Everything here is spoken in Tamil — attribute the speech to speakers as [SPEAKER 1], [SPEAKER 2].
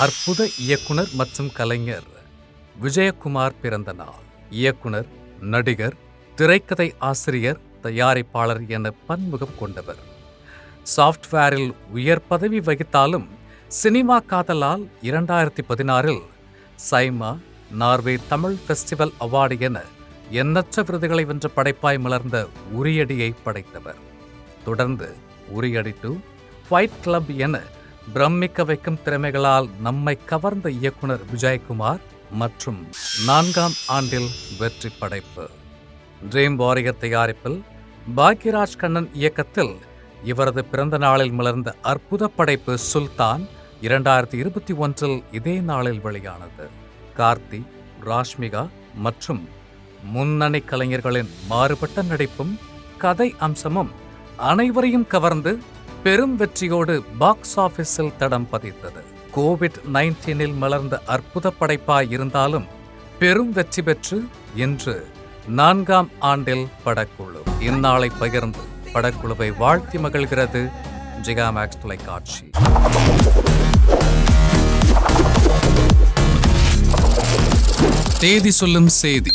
[SPEAKER 1] அற்புத இயக்குனர் மற்றும் கலைஞர் விஜயகுமார் பிறந்த நாள். இயக்குனர், நடிகர், திரைக்கதை ஆசிரியர், தயாரிப்பாளர் என பன்முகம் கொண்டவர். சாஃப்ட்வேரில் உயர் பதவி வகித்தாலும் சினிமா காதலால் 2016இல் SIIMA, Norway Tamil festival award என எண்ணற்ற விருதுகளை வென்ற படைப்பாய் மலர்ந்த உரியடியை படைத்தவர். தொடர்ந்து உரியடி 2, ஃபைட் கிளப் என பிரமிக்க வைக்கும் திறமைகளால் நம்மை கவர்ந்த இயக்குனர் விஜயகுமார் மற்றும் 4ஆம் ஆண்டில் வெற்றி படைப்பு. ட்ரீம் வாரியர் தயாரிப்பில் பாக்யராஜ் கண்ணன் இயக்கத்தில் இவரது பிறந்த நாளில் மலர்ந்த அற்புத படைப்பு சுல்தான் 2021இல் இதே நாளில் வெளியானது. கார்த்தி, ராஷ்மிகா மற்றும் முன்னணி கலைஞர்களின் மாறுபட்ட நடிப்பும் கதை அம்சமும் அனைவரையும் கவர்ந்து பெரும் வெற்றியோடு பாக்ஸ் ஆபீஸில் தடம் பதித்தது. கோவிட்-19இல் மலர்ந்த அற்புத படைப்பாய் இருந்தாலும் பெரும் வெற்றி பெற்று இன்று 4ஆம் ஆண்டில் படக்குழு. இந்நாளை பகிர்ந்து படக்குழுவை வாழ்த்தி மகிழ்கிறது ஜிகாமேக்ஸ் தொலைக்காட்சி. தேதி சொல்லும் செய்தி.